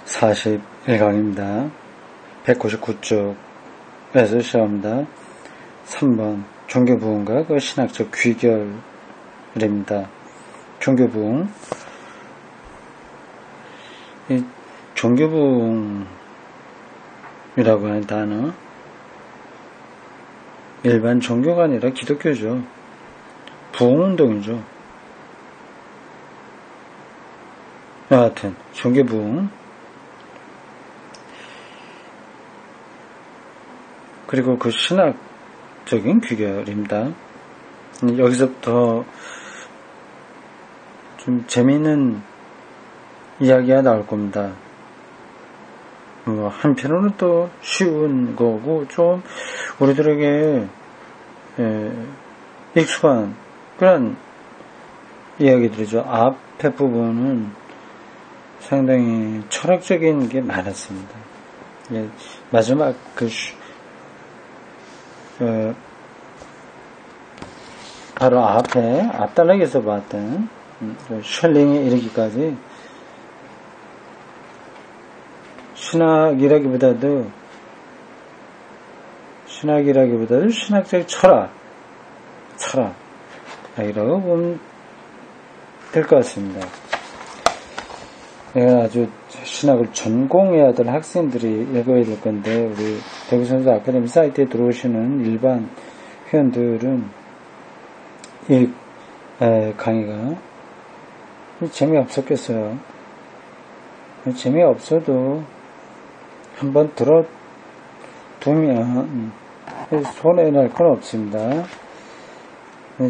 41강입니다. 199쪽에서 시작합니다. 3번 종교부흥과 그 신학적 귀결입니다. 종교부흥. 이 종교부흥이라고 하는 단어, 일반 종교가 아니라 기독교죠. 부흥운동이죠. 여하튼 종교부흥, 그리고 그 신학적인 귀결입니다. 여기서부터 좀 재미있는 이야기가 나올 겁니다. 한편으로는 또 쉬운 거고 좀 우리들에게 익숙한 그런 이야기들이죠. 앞에 부분은 상당히 철학적인 게 많았습니다. 마지막 바로 앞단락에서 봤던 셜링에 이르기까지 신학이라기보다도 신학적 철학이라고 보면 될 것 같습니다. 내가 아주 신학을 전공해야 될 학생들이 읽어야 될 건데, 우리 대구선수 아카데미 사이트에 들어오시는 일반 회원들은 이 강의가 재미없었겠어요. 재미없어도 한번 들어두면 손해날 건 없습니다.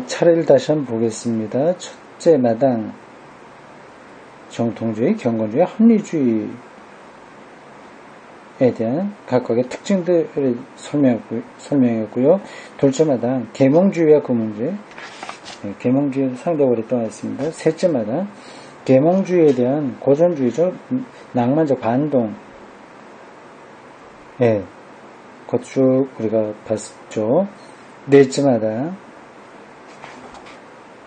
차례를 다시 한번 보겠습니다. 첫째 마당, 정통주의, 경건주의, 합리주의에 대한 각각의 특징들을 설명했고요. 둘째 마당, 계몽주의와 구문주의, 계몽주의는 상당히 오랫동안 했습니다. 셋째 마당, 계몽주의에 대한 고전주의적, 낭만적 반동, 그것 쭉 우리가 봤죠. 넷째 마당,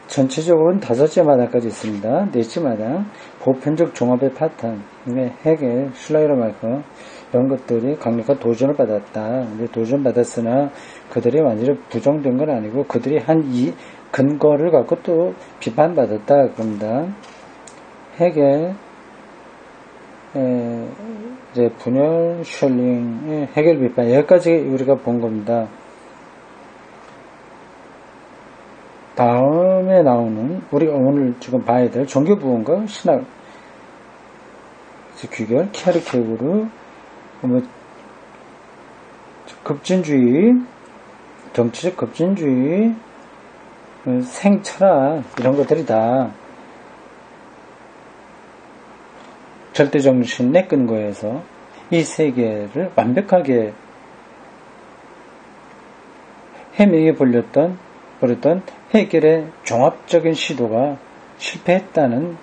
전체적으로는 다섯째 마당까지 있습니다. 넷째 마당, 보편적 종합의 파탄, 해겔, 슐라이러 마르크, 이런 것들이 강력한 도전을 받았다. 근데 도전받았으나 그들이 완전히 부정된 건 아니고 그들이 한 이 근거를 갖고 또 비판받았다. 그럽니다. 해겔, 이제 분열, 셜링, 해겔 비판, 여기까지 우리가 본 겁니다. 다음에 나오는 우리가 오늘 지금 봐야 될 종교부흥과 신학 귀결, 키아르케고르, 급진주의, 정치적 급진주의, 생철학, 이런 것들이 다 절대정신의 근거에서 이 세계를 완벽하게 해명해 버렸던 해결의 종합적인 시도가 실패했다는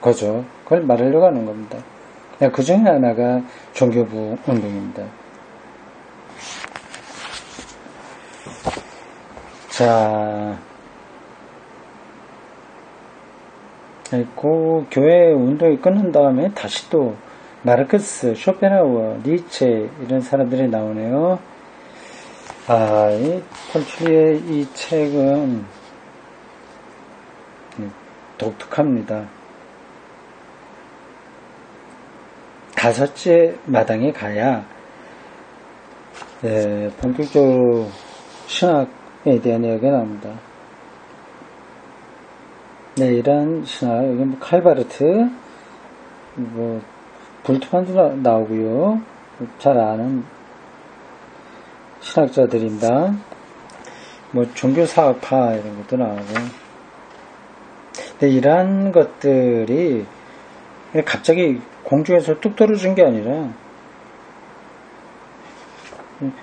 거죠. 그걸 말하려고 하는 겁니다. 그 중에 하나가 종교부흥 운동입니다. 자, 그 교회 운동이 끝난 다음에 다시 또 마르크스, 쇼펜하우어, 니체 이런 사람들이 나오네요. 이 톨스토이의 이 책은 독특합니다. 다섯째 마당에 가야 본격적으로 신학에 대한 이야기가 나옵니다. 이런 신학, 여기 칼바르트, 불트만도 나오고요. 잘 아는 신학자들입니다. 종교사학파 이런 것도 나오고. 근데 이러한 것들이 갑자기 공중에서 뚝 떨어진 게 아니라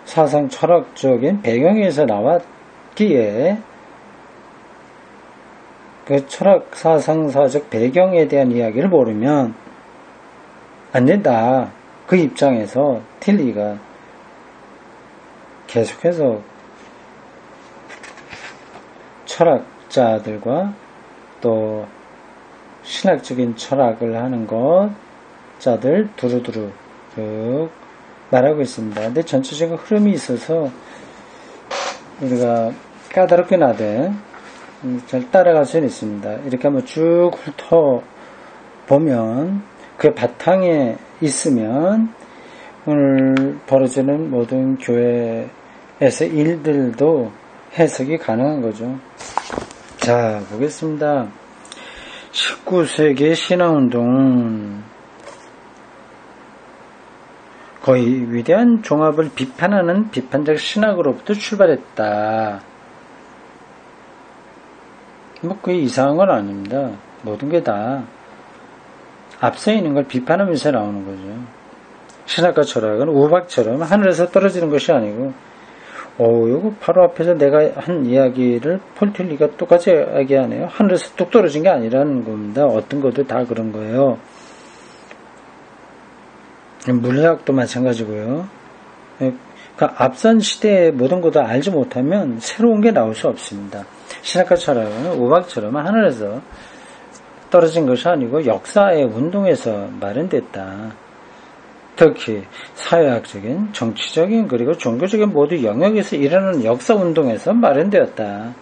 사상 철학적인 배경에서 나왔기에 그 철학 사상사적 배경에 대한 이야기를 모르면 안 된다. 그 입장에서 틸리가 계속해서 철학자들과 또 신학적인 철학을 하는 것, 자들 두루두루 쭉 말하고 있습니다. 근데 전체적인 흐름이 있어서 우리가 까다롭게 나되 잘 따라갈 수는 있습니다. 이렇게 한번 쭉 훑어보면 그 바탕에 있으면 오늘 벌어지는 모든 교회에서 일들도 해석이 가능한 거죠. 자, 보겠습니다. 19세기 신화운동은 거의 위대한 종합을 비판하는 비판적 신학으로부터 출발했다. 뭐 그게 이상한 건 아닙니다. 모든 게 다 앞서 있는 걸 비판하면서 나오는 거죠. 신학과 철학은 우박처럼 하늘에서 떨어지는 것이 아니고 이거 바로 앞에서 내가 한 이야기를 폴틀리가 똑같이 이야기하네요. 하늘에서 뚝 떨어진 게 아니라는 겁니다. 어떤 것도 다 그런 거예요. 물리학도 마찬가지고요. 그러니까 앞선 시대의 모든 것도 알지 못하면 새로운 게 나올 수 없습니다. 신학과 철학은 우박처럼 하늘에서 떨어진 것이 아니고 역사의 운동에서 마련됐다. 특히 사회학적인, 정치적인, 그리고 종교적인 모두 영역에서 일어나는 역사 운동에서 마련되었다.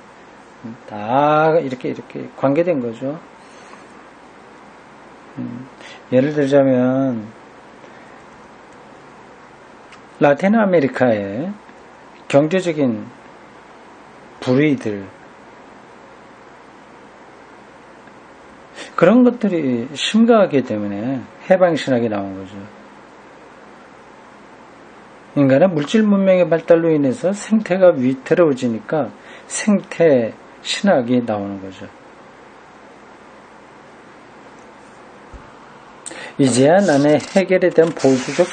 다 이렇게 관계된 거죠. 예를 들자면 라틴 아메리카의 경제적인 불의들, 그런 것들이 심각하기 때문에 해방신학이 나온 거죠. 인간의 물질 문명의 발달로 인해서 생태가 위태로워지니까 생태 신학이 나오는 거죠. 이제야 나는 해결에 대한 보수적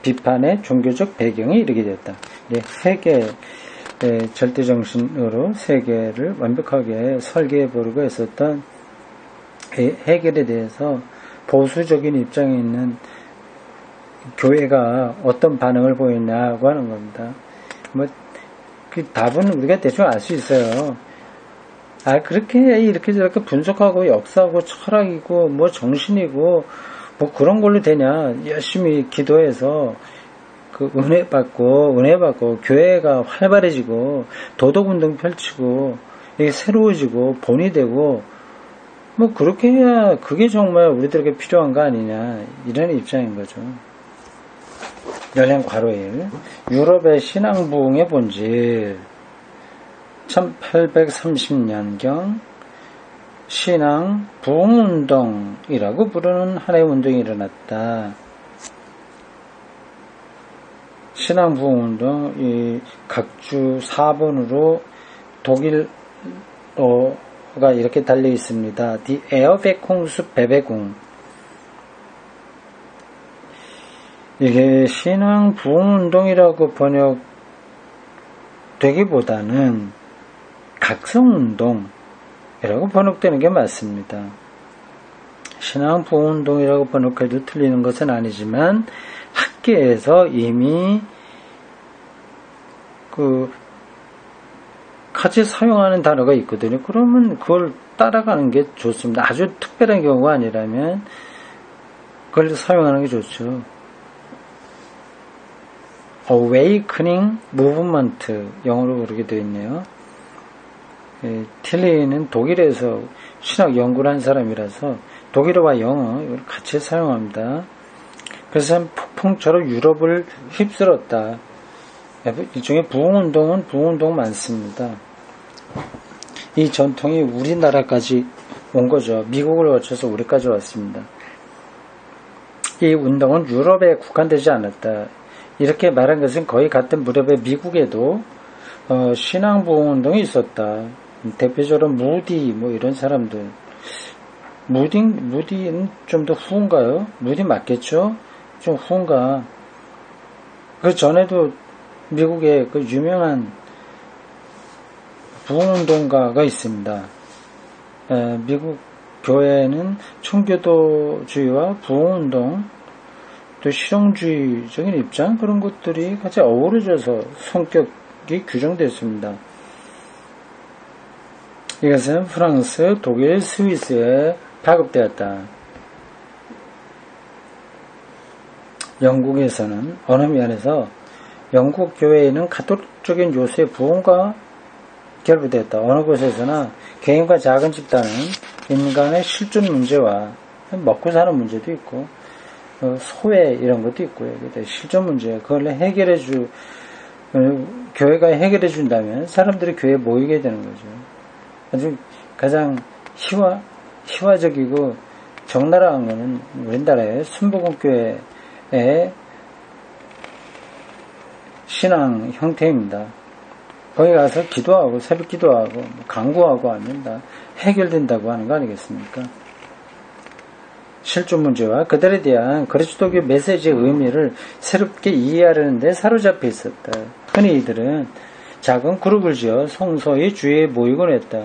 비판의 종교적 배경이 이르게 되었다. 해결 절대정신으로 세계를 완벽하게 설계해보려고 했었던 해결에 대해서 보수적인 입장에 있는 교회가 어떤 반응을 보였냐고 하는 겁니다. 그 답은 우리가 대충 알 수 있어요. 그렇게 이렇게 저렇게 분석하고 역사하고 철학이고 뭐 정신이고 뭐 그런 걸로 되냐. 열심히 기도해서 그 은혜 받고 교회가 활발해지고 도덕운동 펼치고 이게 새로워지고 본이 되고 뭐 그렇게 해야 그게 정말 우리들에게 필요한 거 아니냐, 이런 입장인 거죠. 열린 괄호 1. 유럽의 신앙 부흥의 본질. 1830년경 신앙 부흥운동이라고 부르는 하나의 운동이 일어났다. 신앙 부흥운동, 이 각주 4번으로 독일어가 이렇게 달려 있습니다. Die Erweckungsbewegung. 이게 신앙 부흥운동이라고 번역되기보다는 각성운동이라고 번역되는 게 맞습니다. 신앙 부흥운동이라고 번역해도 틀리는 것은 아니지만 학계에서 이미 같이 사용하는 단어가 있거든요. 그러면 그걸 따라가는 게 좋습니다. 아주 특별한 경우가 아니라면 그걸 사용하는 게 좋죠. Awakening Movement, 영어로 그렇게 되어 있네요. 틸리는 독일에서 신학 연구를 한 사람이라서 독일어와 영어 이걸 같이 사용합니다. 그래서 폭풍처럼 유럽을 휩쓸었다. 일종의 부흥운동 많습니다. 이 전통이 우리나라까지 온 거죠. 미국을 거쳐서 우리까지 왔습니다. 이 운동은 유럽에 국한되지 않았다. 이렇게 말한 것은 거의 같은 무렵에 미국에도 신앙 부흥운동이 있었다. 대표적으로 무디 이런 사람들. 무디는 좀 더 후인가요? 무디 맞겠죠? 좀 후인가. 그 전에도 미국에 그 유명한 부흥운동가가 있습니다. 미국 교회는 청교도주의와 부흥운동, 또 실용주의적인 입장, 그런 것들이 같이 어우러져서 성격이 규정됐습니다. 이것은 프랑스, 독일, 스위스에 파급되었다. 영국에서는 어느 면에서 영국 교회에는 가톨릭적인 요소의 부흥과 결부되었다. 어느 곳에서나 개인과 작은 집단은 인간의 실존 문제와 먹고 사는 문제도 있고 소외 이런 것도 있고요. 실존 문제 그걸 교회가 해결해 준다면 사람들이 교회에 모이게 되는 거죠. 아주 가장 희화적이고 적나라한 것은 우리나라의 순복음교회의 신앙 형태입니다. 거기 가서 기도하고 새벽 기도하고 강구하고 하면 다 해결된다고 하는 거 아니겠습니까? 실존 문제와 그들에 대한 그리스도교 메시지의 의미를 새롭게 이해하려는 데 사로잡혀 있었다. 흔히 이들은 작은 그룹을 지어 성소의 주위에 모이곤 했다.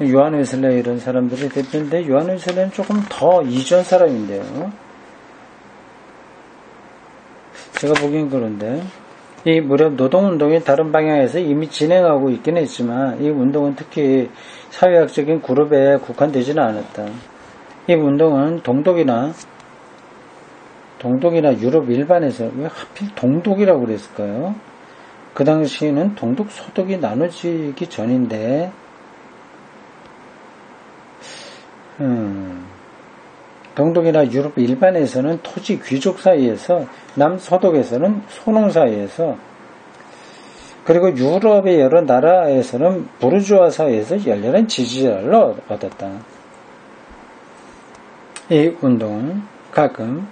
요한 웨슬레 이런 사람들이 대표인데 요한 웨슬레는 조금 더 이전 사람인데요. 제가 보기엔 그런데 이 무렵 노동운동이 다른 방향에서 이미 진행하고 있긴 했지만 이 운동은 특히 사회학적인 그룹에 국한되지는 않았다. 이 운동은 동독이나 유럽 일반에서 왜 하필 동독이라고 그랬을까요? 그 당시에는 동독 소독이 나눠지기 전인데 동독이나 유럽 일반에서는 토지 귀족 사이에서 남서독에서는 소농 사이에서 그리고 유럽의 여러 나라에서는 부르주아 사이에서 열렬한 지지를 얻었다. 이 운동은 가끔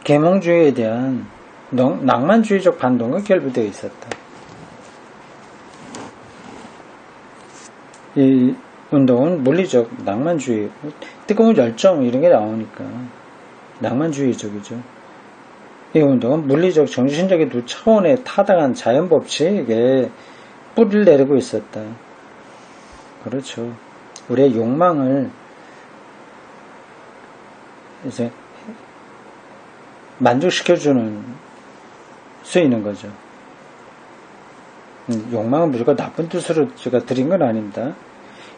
계몽주의에 대한 낭만주의적 반동과 결부되어 있었다. 이 운동은 물리적 낭만주의, 뜨거운 열정 이런 게 나오니까 낭만주의적이죠. 이 운동은 물리적, 정신적인 두 차원의 타당한 자연 법칙에 뿌리를 내리고 있었다. 그렇죠. 우리의 욕망을 이제 만족시켜주는 수 있는 거죠. 욕망은 무조건 나쁜 뜻으로 제가 드린 건 아닙니다.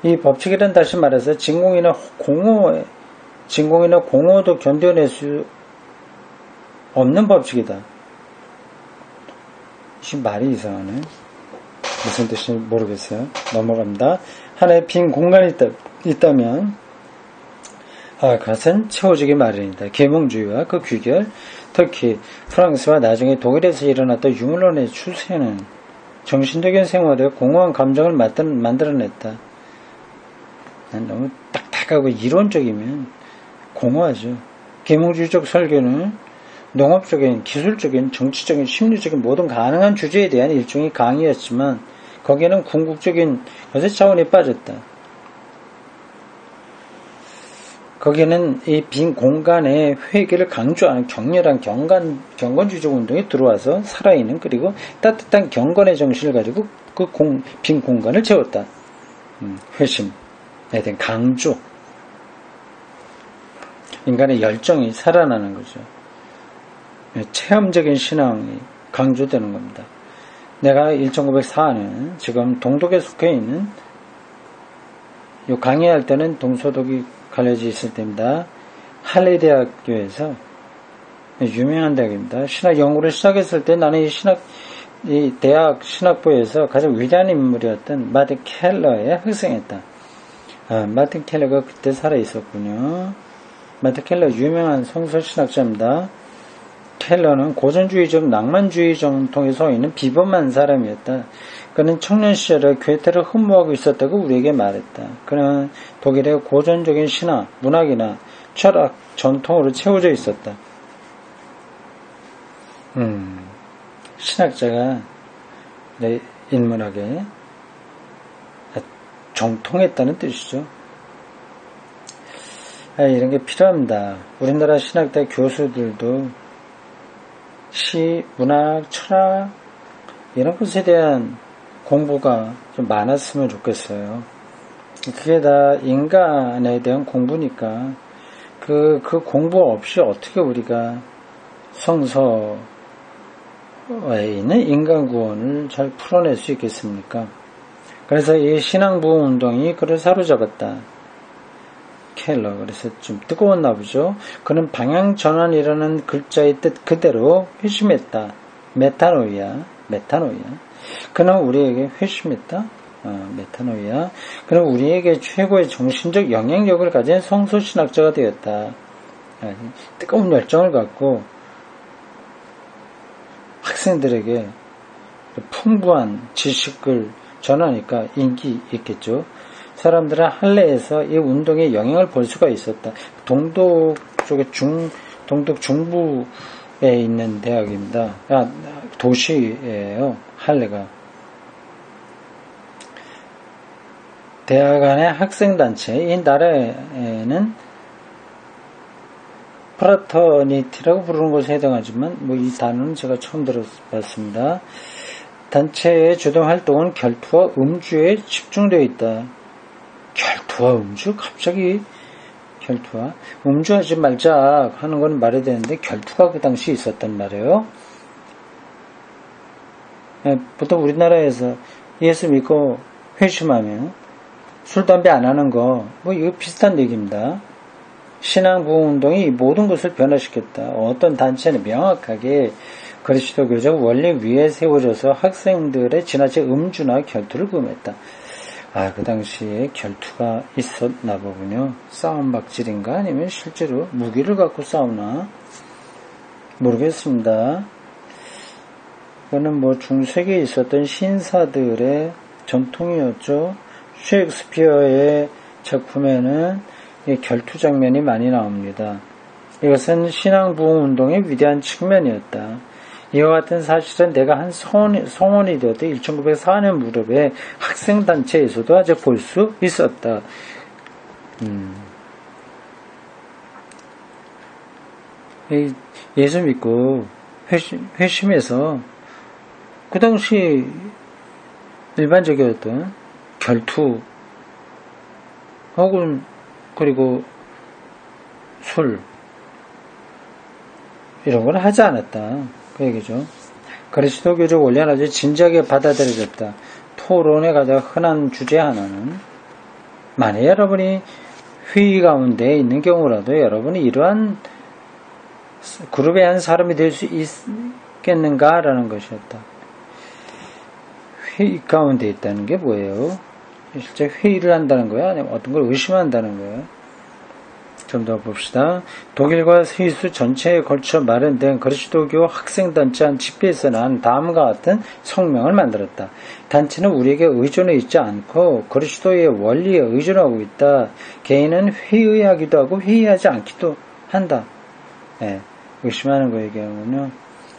이 법칙이란 다시 말해서 진공이나 공허도 견뎌낼 수 없는 법칙이다. 지금 말이 이상하네. 무슨 뜻인지 모르겠어요. 넘어갑니다. 하나의 빈 공간이 있다면 그것은 채워지기 마련이다. 계몽주의와 그 귀결, 특히 프랑스와 나중에 독일에서 일어났던 유물론의 추세는 정신적인 생활에 공허한 감정을 만들어냈다. 너무 딱딱하고 이론적이면 공허하죠. 계몽주의적 설교는 농업적인, 기술적인, 정치적인, 심리적인 모든 가능한 주제에 대한 일종의 강의였지만 거기에는 궁극적인 것의 차원이 빠졌다. 거기에는 이 빈 공간의 회개를 강조하는 격렬한 경건주의적 운동이 들어와서 살아있는 그리고 따뜻한 경건의 정신을 가지고 그 빈 공간을 채웠다. 회심에 대한 강조. 인간의 열정이 살아나는 거죠. 체험적인 신앙이 강조되는 겁니다. 내가 1904년 지금 동독에 속해 있는 요 강의할 때는 동서독이 갈려져 있을 때입니다. 할레 대학교에서 유명한 대학입니다. 신학 연구를 시작했을 때 나는 이 대학 신학부에서 가장 위대한 인물이었던 마틴 켈러에 학생했다. 마틴 켈러가 그때 살아 있었군요. 마틴 켈러 유명한 성서신학자입니다. 켈러는 고전주의적 낭만주의 정통에 서 있는 비범한 사람이었다. 그는 청년 시절에 괴테를 흠모하고 있었다고 우리에게 말했다. 그는 독일의 고전적인 신화, 문학이나 철학, 전통으로 채워져 있었다. 신학자가 인문학에 정통했다는 뜻이죠. 이런 게 필요합니다. 우리나라 신학대 교수들도 시, 문학, 철학 이런 것에 대한 공부가 좀 많았으면 좋겠어요. 그게 다 인간에 대한 공부니까 그 공부 없이 어떻게 우리가 성서에 있는 인간 구원을 잘 풀어낼 수 있겠습니까? 그래서 이 신앙부흥 운동이 그를 사로잡았다. 켈러. 그래서 좀 뜨거웠나 보죠. 그는 방향 전환이라는 글자의 뜻 그대로 회심했다. 메타노이아. 그는 우리에게 회심했다. 메타노이아. 그는 우리에게 최고의 정신적 영향력을 가진 성소신학자가 되었다. 뜨거운 열정을 갖고 학생들에게 풍부한 지식을 전하니까 인기 있겠죠. 사람들은 할례에서 이 운동의 영향을 볼 수가 있었다. 동독 쪽에 동독 중부에 있는 대학입니다. 도시예요. 할례가. 대학 안의 학생단체, 이 나라에는 프라터니티라고 부르는 것에 해당하지만 이 단어는 제가 처음 들어봤습니다. 단체의 주된 활동은 결투와 음주에 집중되어 있다. 결투와 음주? 갑자기 결투와 음주하지 말자 하는 건 말이 되는데 결투가 그 당시 있었단 말이에요. 보통 우리나라에서 예수 믿고 회심하면 술, 담배 안 하는 거 이거 비슷한 얘기입니다. 신앙부흥운동이 모든 것을 변화시켰다. 어떤 단체는 명확하게 그리스도교적 원리 위에 세워져서 학생들의 지나친 음주나 결투를 금했다. 그 당시에 결투가 있었나 보군요. 싸움박질인가 아니면 실제로 무기를 갖고 싸우나 모르겠습니다. 이거는 중세기에 있었던 신사들의 전통이었죠. 셰익스피어의 작품에는 결투 장면이 많이 나옵니다. 이것은 신앙부흥운동의 위대한 측면이었다. 이와 같은 사실은 내가 한 성원이 되었던 1904년 무렵에 학생단체에서도 아직 볼 수 있었다. 예수 믿고 회심해서 그 당시 일반적이었던 결투 혹은 그리고 술 이런 걸 하지 않았다. 그 얘기죠. 그리스도교적 원리는 아주 진지하게 받아들여졌다. 토론에 가장 흔한 주제 하나는 만약 여러분이 회의 가운데 있는 경우라도 여러분이 이러한 그룹의 한 사람이 될 수 있겠는가라는 것이었다. 회의 가운데 있다는 게 뭐예요? 실제 회의를 한다는 거야? 아니면 어떤 걸 의심한다는 거예요? 좀 더 봅시다. 독일과 스위스 전체에 걸쳐 마련된 그리스도교 학생단체 한 집회에서는 다음과 같은 성명을 만들었다. 단체는 우리에게 의존해 있지 않고 그리스도의 원리에 의존하고 있다. 개인은 회의하기도 하고 회의하지 않기도 한다. 의심하는 거 얘기하면요.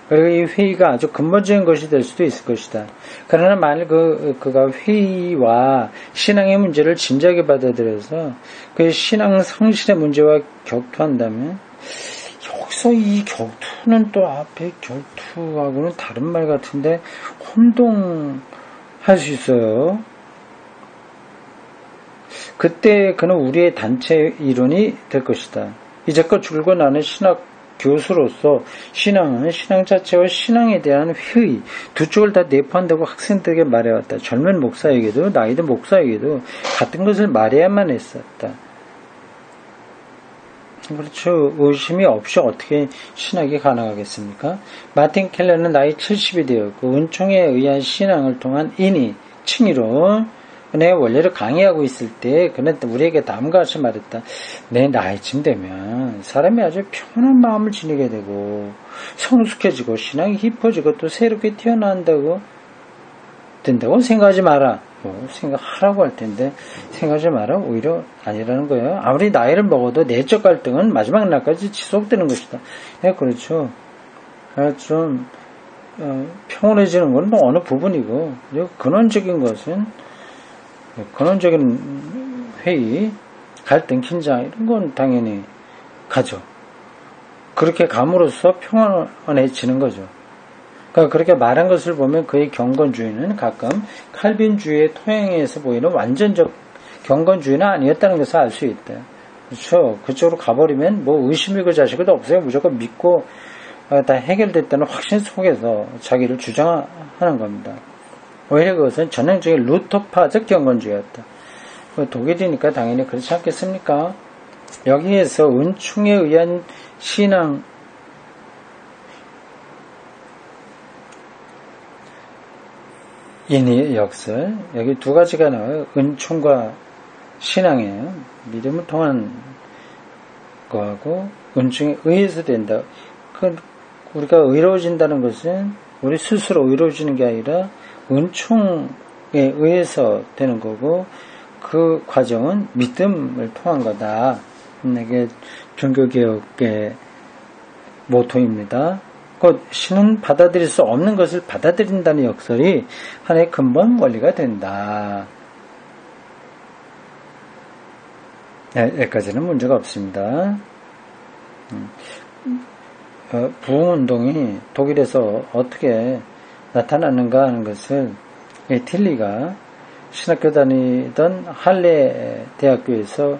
그리고 이 회의가 아주 근본적인 것이 될 수도 있을 것이다. 그러나 만일 그가 회의와 신앙의 문제를 진지하게 받아들여서 그 신앙 성실의 문제와 격투한다면 여기서 이 격투는 또 앞에 결투하고는 다른 말 같은데 혼동할 수 있어요. 그때 그는 우리의 단체 이론이 될 것이다. 이제껏 줄고 나는 신학 교수로서 신앙은 신앙 자체와 신앙에 대한 회의 두 쪽을 다 내포한다고 학생들에게 말해왔다. 젊은 목사에게도 나이든 목사에게도 같은 것을 말해야만 했었다. 그렇죠. 의심이 없이 어떻게 신학이 가능하겠습니까? 마틴 켈러는 나이 70이 되었고 은총에 의한 신앙을 통한 인이 칭의로 은혜의 원리를 강의하고 있을 때 그는 우리에게 다음과 같이 말했다. 내 나이쯤 되면 사람이 아주 편한 마음을 지니게 되고 성숙해지고 신앙이 깊어지고 또 새롭게 태어난다고 된다고 생각하지 마라. 생각하라고 할 텐데 생각하지 마라. 오히려 아니라는 거예요. 아무리 나이를 먹어도 내적 갈등은 마지막 날까지 지속되는 것이다. 그렇죠. 좀 평온해지는 건 어느 부분이고 근원적인 것은 근원적인 회의, 갈등, 긴장 이런 건 당연히 가죠. 그렇게 감으로써 평온해지는 거죠. 그러니까 그렇게 말한 것을 보면 그의 경건주의는 가끔 칼빈주의의 토양에서 보이는 완전적 경건주의는 아니었다는 것을 알 수 있다. 그렇죠. 그쪽으로 가버리면 의심이고 자식도 없어요. 무조건 믿고 다 해결됐다는 확신 속에서 자기를 주장하는 겁니다. 오히려 그것은 전형적인 루터파적 경건주의였다. 독일이니까 당연히 그렇지 않겠습니까? 여기에서 은총에 의한 신앙, 인의 역설, 여기 두 가지가 나와요. 은총과 신앙이에요. 믿음을 통한 거하고 은총에 의해서 된다. 우리가 의로워진다는 것은 우리 스스로 의로워지는 게 아니라 은총에 의해서 되는 거고, 그 과정은 믿음을 통한 거다. 이게 종교개혁의 모토입니다. 곧 신은 받아들일 수 없는 것을 받아들인다는 역설이 하나의 근본 원리가 된다. 여기까지는 문제가 없습니다. 부흥운동이 독일에서 어떻게 나타났는가 하는 것을 틸리가 신학교 다니던 할레 대학교에서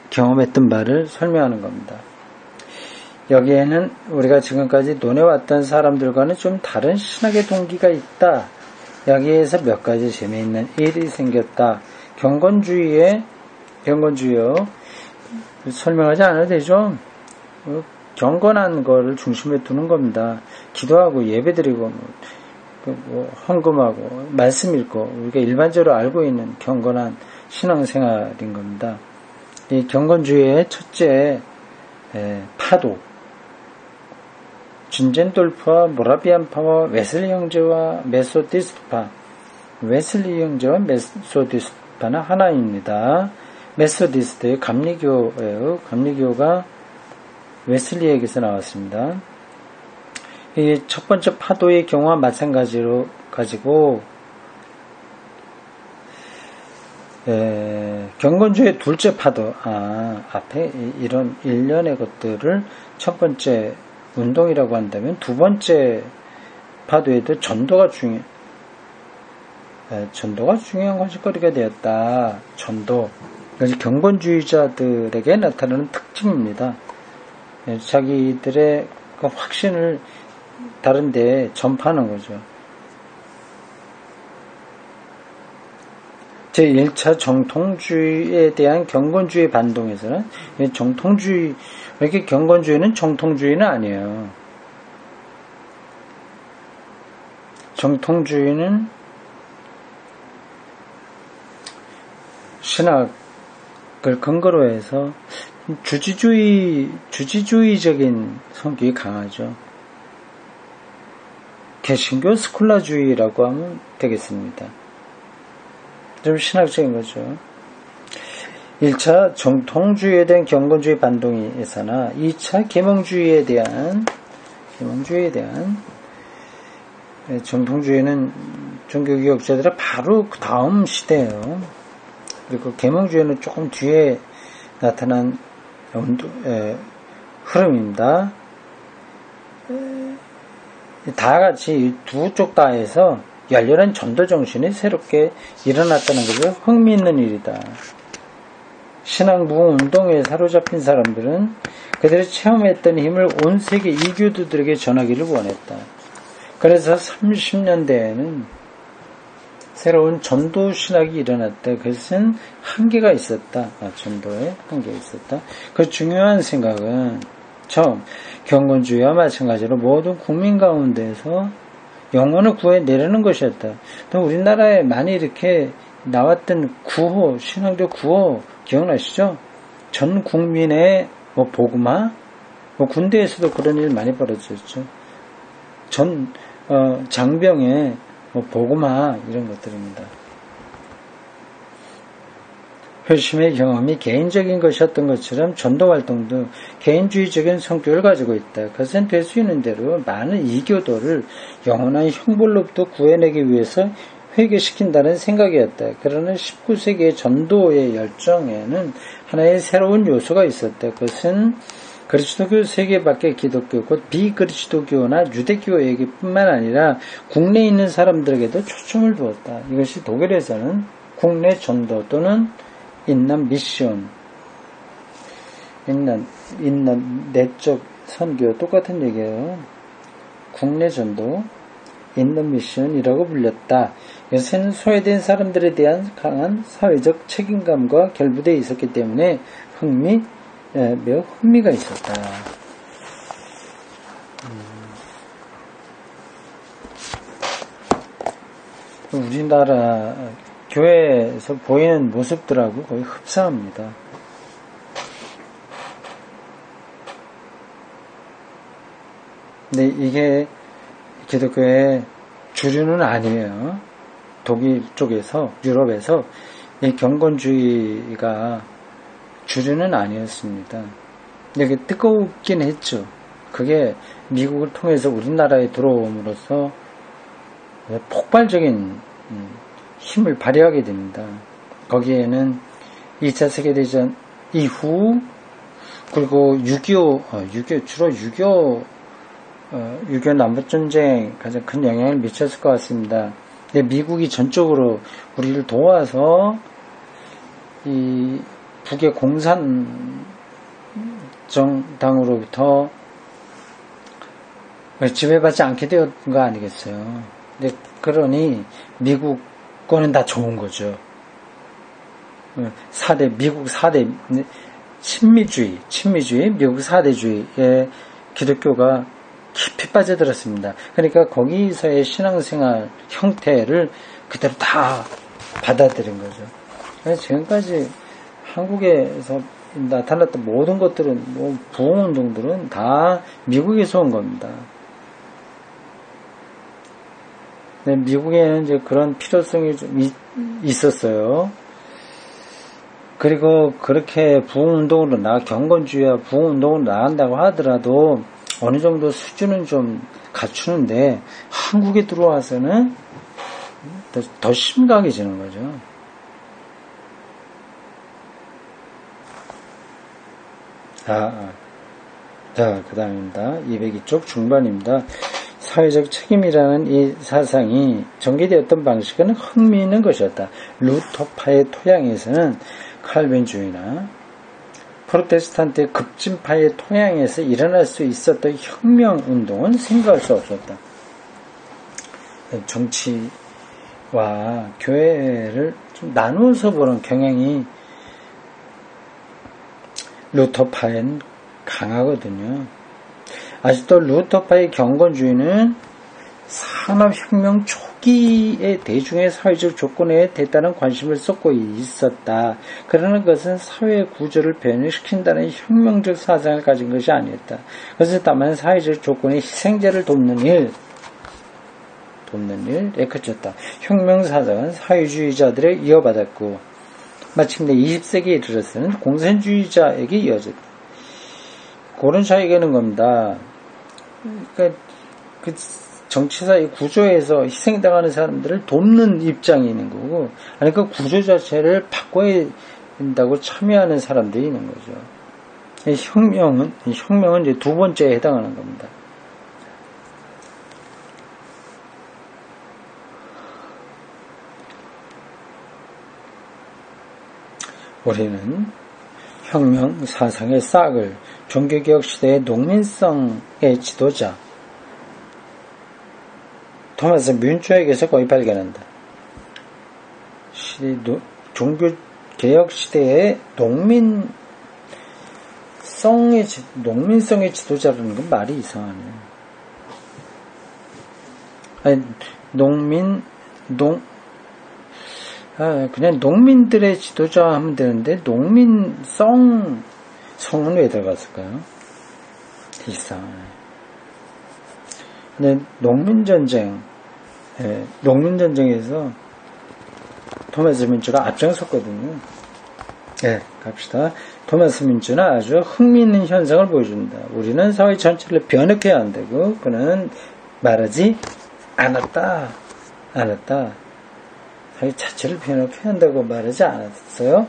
경험했던 바를 설명하는 겁니다. 여기에는 우리가 지금까지 논해왔던 사람들과는 좀 다른 신학의 동기가 있다. 여기에서 몇 가지 재미있는 일이 생겼다. 경건주의요. 설명하지 않아도 되죠. 경건한 거를 중심에 두는 겁니다. 기도하고 예배드리고 헌금하고 말씀 읽고 우리가 일반적으로 알고 있는 경건한 신앙생활인 겁니다. 이 경건주의의 첫째 파도, 진젠돌프와 모라비안파와 웨슬리 형제와 메소디스트파, 웨슬리 형제와 메소디스트파는 하나입니다. 메소디스트의 감리교예요. 감리교가 웨슬리에게서 나왔습니다. 이 첫 번째 파도의 경우와 마찬가지로 가지고 경건주의 둘째 파도, 앞에 이런 일련의 것들을 첫 번째 운동이라고 한다면 두 번째 파도에도 전도가 중요한 것거리가 되었다. 전도. 그래서 경건주의자들에게 나타나는 특징입니다. 자기들의 그 확신을 다른 데에 전파하는 거죠. 제1차 정통주의에 대한 경건주의 반동에서는 정통주의, 이렇게 경건주의는 정통주의는 아니에요. 정통주의는 신학을 근거로 해서 주지주의적인 성격이 강하죠. 개신교 스콜라주의라고 하면 되겠습니다. 좀 신학적인 거죠. 1차 정통주의에 대한 경건주의 반동에서나 2차 계몽주의에 대한 정통주의는 종교개혁자들의 바로 그 다음 시대예요. 그리고 계몽주의는 조금 뒤에 나타난 흐름입니다. 다 같이 두 쪽 다에서 열렬한 전도 정신이 새롭게 일어났다는 것을 흥미있는 일이다. 신앙부흥 운동에 사로잡힌 사람들은 그들이 체험했던 힘을 온 세계 이교도들에게 전하기를 원했다. 그래서 30년대에는 새로운 전도 신학이 일어났다. 그것은 한계가 있었다. 전도에 한계가 있었다. 그 중요한 생각은 처음 경건주의와 마찬가지로 모든 국민 가운데서 영혼을 구해내려는 것이었다. 또 우리나라에 많이 이렇게 나왔던 구호, 신앙적 구호 기억나시죠? 전 국민의 복음화, 군대에서도 그런 일 많이 벌어졌죠. 장병의 복음화 이런 것들입니다. 회심의 경험이 개인적인 것이었던 것처럼 전도활동도 개인주의적인 성격을 가지고 있다. 그것은 될 수 있는 대로 많은 이교도를 영원한 형벌로부터 구해내기 위해서 회개시킨다는 생각이었다. 그러나 19세기의 전도의 열정에는 하나의 새로운 요소가 있었다. 그것은 그리스도교 세계밖의 기독교, 곧 비그리스도교나 유대교에게 뿐만 아니라 국내에 있는 사람들에게도 초점을 두었다. 이것이 독일에서는 국내 전도 또는 인난 미션, 인난 내적 선교 똑같은 얘기예요. 국내 전도, 인난 미션이라고 불렸다. 이것은 소외된 사람들에 대한 강한 사회적 책임감과 결부되어 있었기 때문에 매우 흥미가 있었다. 우리나라 교회에서 보이는 모습들하고 거의 흡사합니다. 근데 이게 기독교의 주류는 아니에요. 독일 쪽에서, 유럽에서 이 경건주의가 주류는 아니었습니다. 근데 그게 뜨겁긴 했죠. 그게 미국을 통해서 우리나라에 들어옴으로써 폭발적인 힘을 발휘하게 됩니다. 거기에는 2차 세계대전 이후, 그리고 6.25, 주로 6.25 남북전쟁 가장 큰 영향을 미쳤을 것 같습니다. 근데 미국이 전적으로 우리를 도와서 이 북의 공산정당으로부터 지배받지 않게 되었던 거 아니겠어요. 근데 그러니 미국 거는 다 좋은 거죠. 미국 4대 친미주의, 미국 4대주의의 기독교가 깊이 빠져들었습니다. 그러니까 거기서의 신앙생활 형태를 그대로 다 받아들인 거죠. 그래서 지금까지 한국에서 나타났던 모든 것들은, 부흥운동들은 다 미국에서 온 겁니다. 네, 미국에는 이제 그런 필요성이 좀 있었어요. 그리고 그렇게 부흥운동으로 경건주의와 부흥운동으로 나간다고 하더라도 어느 정도 수준은 좀 갖추는데 한국에 들어와서는 더 심각해지는 거죠. 자, 그 다음입니다. 202쪽 중반입니다. 사회적 책임이라는 이 사상이 전개되었던 방식은 흥미있는 것이었다. 루터파의 토양에서는 칼빈주의나 프로테스탄트의 급진파의 토양에서 일어날 수 있었던 혁명운동은 생각할 수 없었다. 정치와 교회를 좀 나누어서 보는 경향이 루터파엔 강하거든요. 아직도 루터파의 경건주의는 산업혁명 초기의 대중의 사회적 조건에 대단한 관심을 쏟고 있었다. 그러나 그것은 사회의 구조를 변형시킨다는 혁명적 사상을 가진 것이 아니었다. 그것은 다만 사회적 조건의 희생자를 돕는 일에 그쳤다. 혁명 사상은 사회주의자들에 이어받았고 마침내 20세기에 이르러서는 공산주의자에게 이어졌다. 그런 차이가 있는 겁니다. 그러니까 그 정치사의 구조에서 희생당하는 사람들을 돕는 입장이 있는 거고, 아니 그 구조 자체를 바꿔야 된다고 참여하는 사람들이 있는 거죠. 혁명은 이제 두 번째에 해당하는 겁니다. 우리는 혁명 사상의 싹을 종교개혁 시대의 농민성의 지도자 토마스 뮌초에게서 거의 발견한다. 종교개혁 시대의 농민성의 지도자라는 건 말이 이상하네요. 아니, 그냥 농민들의 지도자 하면 되는데, 성은 왜 들어갔을까요? 이상하네. 근데 농민전쟁에서 토마스 민주가 앞장섰거든요. 갑시다. 토마스 민주는 아주 흥미있는 현상을 보여준다. 우리는 사회 전체를 변혁해야 한다고 그는 말하지 않았다. 사회 자체를 변혁해야 한다고 말하지 않았어요.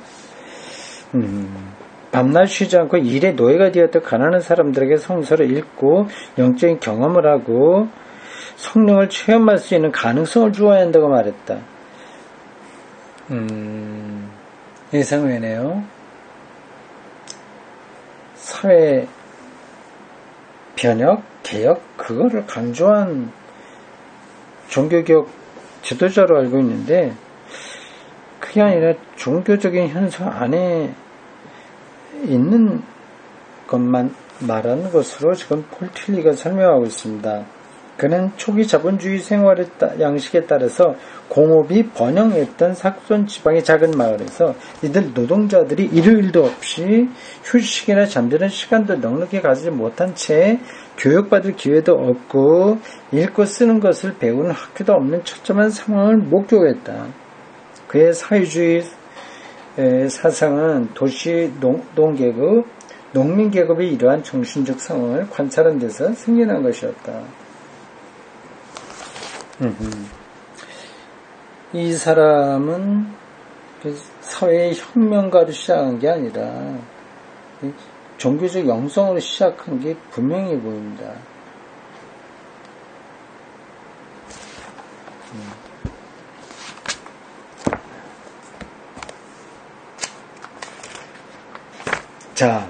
밤낮 쉬지 않고 일의 노예가 되었던 가난한 사람들에게 성서를 읽고 영적인 경험을 하고 성령을 체험할 수 있는 가능성을 주어야 한다고 말했다. 예상외네요. 사회 변혁, 개혁, 그거를 강조한 종교개혁 지도자로 알고 있는데, 그게 아니라 종교적인 현상 안에 있는 것만 말하는 것으로 지금 폴 틸리가 설명하고 있습니다. 그는 초기 자본주의 생활의 양식에 따라서 공업이 번영했던 사선 지방의 작은 마을에서 이들 노동자들이 일요일도 없이 휴식이나 잠드는 시간도 넉넉히 가지지 못한 채 교육받을 기회도 없고 읽고 쓰는 것을 배우는 학교도 없는 처참한 상황을 목격했다. 그의 사회주의 사상은 도시 농계급, 농민계급의 이러한 정신적 상황을 관찰한 데서 생겨난 것이었다. 이 사람은 사회의 혁명가로 시작한 게 아니라 종교적 영성으로 시작한 게 분명해 보입니다. 자,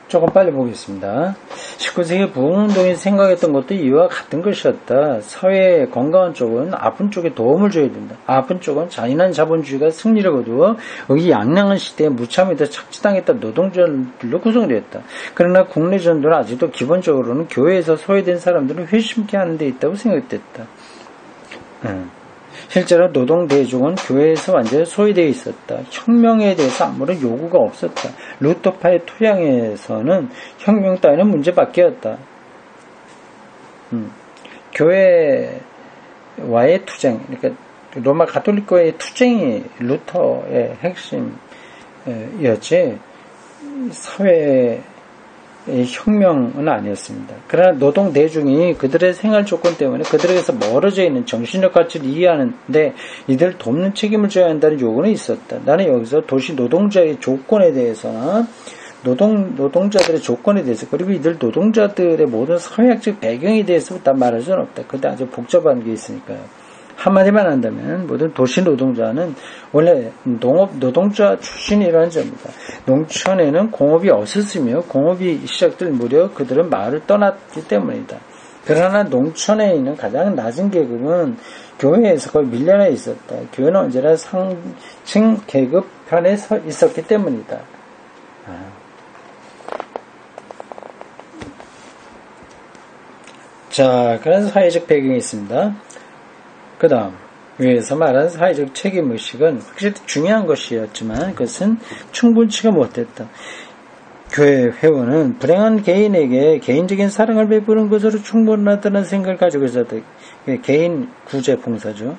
조금 빨리 보겠습니다. 19세기 부흥운동이 생각했던 것도 이와 같은 것이었다. 사회의 건강한 쪽은 아픈 쪽에 도움을 줘야 된다. 아픈 쪽은 잔인한 자본주의가 승리를 거두어 의기양양한 시대에 무참히도 착취당했던 노동자들로 구성을 했다. 그러나 국내 전도는 아직도 기본적으로는 교회에서 소외된 사람들을 회심케 하는 데 있다고 생각됐다. 실제로 노동대중은 교회에서 완전히 소외되어 있었다. 혁명에 대해서 아무런 요구가 없었다. 루터파의 토양에서는 혁명 따위는 문제밖에였다. 교회와의 투쟁, 그러니까 로마 가톨릭과의 투쟁이 루터의 핵심이었지 사회의 혁명은 아니었습니다. 그러나 노동 대중이 그들의 생활 조건 때문에 그들에게서 멀어져 있는 정신적 가치를 이해하는데 이들을 돕는 책임을 져야 한다는 요구는 있었다. 나는 여기서 도시 노동자의 조건에 대해서나 노동자들의 조건에 대해서 그리고 이들 노동자들의 모든 사회학적 배경에 대해서 다 말할 수는 없다. 그때 아주 복잡한 게 있으니까요. 한마디만 한다면 모든 도시 노동자는 원래 농업 노동자 출신이라는 점입니다. 농촌에는 공업이 없었으며 공업이 시작될 무렵 그들은 마을을 떠났기 때문이다. 그러나 농촌에 있는 가장 낮은 계급은 교회에서 거의 밀려나 있었다. 교회는 언제나 상층 계급 편에 서 있었기 때문이다. 자, 그런 사회적 배경이 있습니다. 그 다음 위에서 말한 사회적 책임의식은 확실히 중요한 것이었지만 그것은 충분치가 못했다. 교회 회원은 불행한 개인에게 개인적인 사랑을 베푸는 것으로 충분하다는 생각을 가지고 있었다. 개인 구제 봉사죠.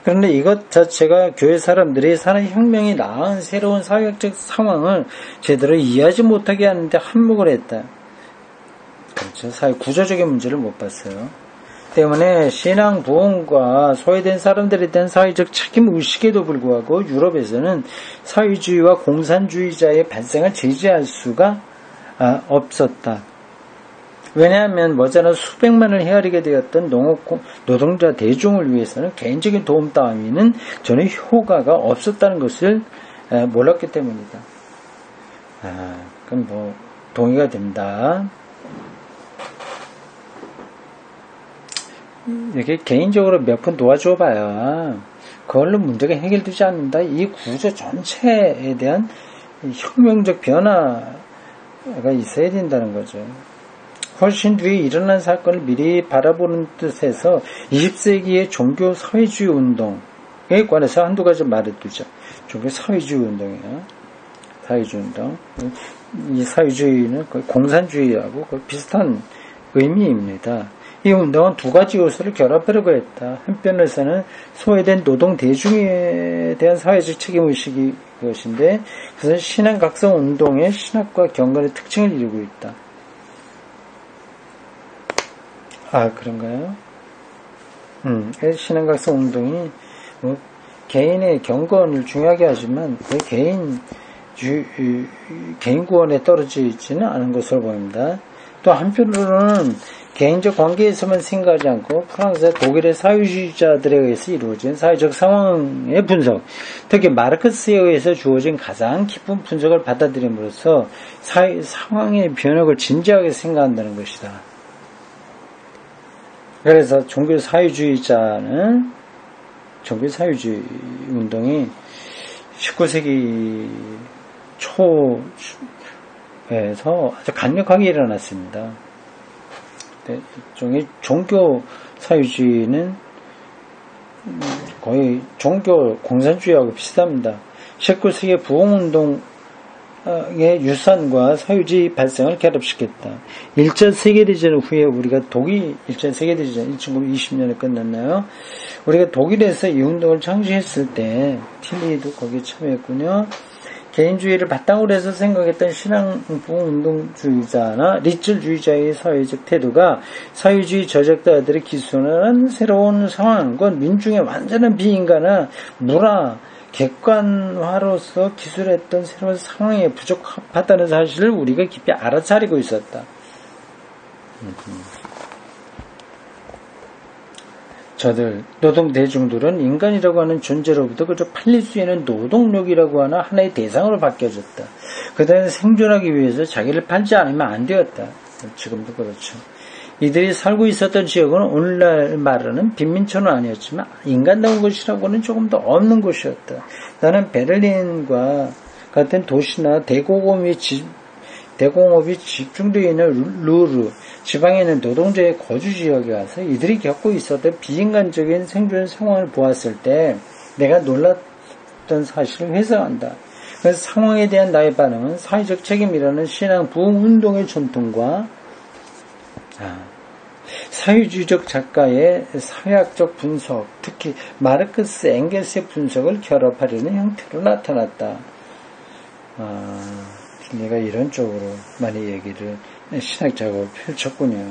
그런데 이것 자체가 교회 사람들이 사는 혁명이 낳은 새로운 사회적 상황을 제대로 이해하지 못하게 하는데 한몫을 했다. 그렇죠. 사회 구조적인 문제를 못 봤어요. 때문에 신앙 부흥과 소외된 사람들에 대한 사회적 책임 의식에도 불구하고 유럽에서는 사회주의와 공산주의자의 발생을 제지할 수가 없었다. 왜냐하면 머지않아 수백만을 헤아리게 되었던 노동자 대중을 위해서는 개인적인 도움 따위는 전혀 효과가 없었다는 것을 몰랐기 때문이다. 그럼 뭐 동의가 됩니다. 이렇게 개인적으로 몇 푼 도와줘 봐야 그걸로 문제가 해결되지 않는다. 이 구조 전체에 대한 혁명적 변화가 있어야 된다는 거죠. 훨씬 뒤에 일어난 사건을 미리 바라보는 뜻에서 20세기의 종교 사회주의 운동에 관해서 한두 가지 말해두죠. 종교 사회주의 운동이에요. 사회주의 운동. 이 사회주의는 거의 공산주의하고 거의 비슷한 의미입니다. 이 운동은 두 가지 요소를 결합하려고 했다. 한편에서는 소외된 노동 대중에 대한 사회적 책임의식이 것인데 그것은 신앙각성 운동의 신학과 경건의 특징을 이루고 있다. 그런가요? 신앙각성 운동이 뭐 개인의 경건을 중요하게 하지만 그 개인 구원에 떨어져 있지는 않은 것으로 보입니다. 또 한편으로는 개인적 관계에서만 생각하지 않고 프랑스, 독일의 사회주의자들에 의해서 이루어진 사회적 상황의 분석, 특히 마르크스에 의해서 주어진 가장 깊은 분석을 받아들임으로써 사회 상황의 변혁을 진지하게 생각한다는 것이다. 그래서 종교 사회주의 운동이 19세기 사회에서 아주 강력하게 일어났습니다. 일종의 종교 사회주의는 거의 종교 공산주의하고 비슷합니다. 19세기 부흥운동의 유산과 사회주의 발생을 결합시켰다. 1차 세계대전 후에 우리가 1차 세계대전 1920년에 끝났나요? 우리가 독일에서 이 운동을 창시했을 때 틸리도 거기에 참여했군요. 개인주의를 바탕으로 해서 생각했던 신앙부흥운동주의자나 리틀주의자의 사회적 태도가 사회주의 저작자들의 기술하는 새로운 상황과 민중의 완전한 비인간화, 문화, 객관화로서 기술했던 새로운 상황에 부적합하다는 사실을 우리가 깊이 알아차리고 있었다. 저들 노동대중들은 인간이라고 하는 존재로부터 그저 팔릴 수 있는 노동력이라고 하는 하나의 대상으로 바뀌어졌다. 그들은 생존하기 위해서 자기를 팔지 않으면 안 되었다. 지금도 그렇죠. 이들이 살고 있었던 지역은 오늘날 말하는 빈민촌은 아니었지만 인간다운 곳이라고는 조금 더 없는 곳이었다. 나는 베를린과 같은 도시나 대공업이 집중되어 있는 루르 지방에 있는 노동자의 거주 지역에 와서 이들이 겪고 있었던 비인간적인 생존 상황을 보았을 때 내가 놀랐던 사실을 회상한다. 그래서 상황에 대한 나의 반응은 사회적 책임이라는 신앙 부흥운동의 전통과 사회주의적 작가의 사회학적 분석, 특히 마르크스 엥겔스의 분석을 결합하려는 형태로 나타났다. 내가 이런 쪽으로 많이 얘기를 신학 작업을 펼쳤군요.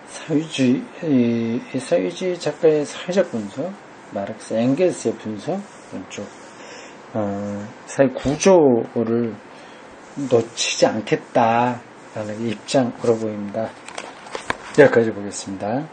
사회주의 작가의 사회적 분석, 마르크스 엥겔스의 분석, 이런 쪽 사회 구조를 놓치지 않겠다라는 입장으로 보입니다. 여기까지 보겠습니다.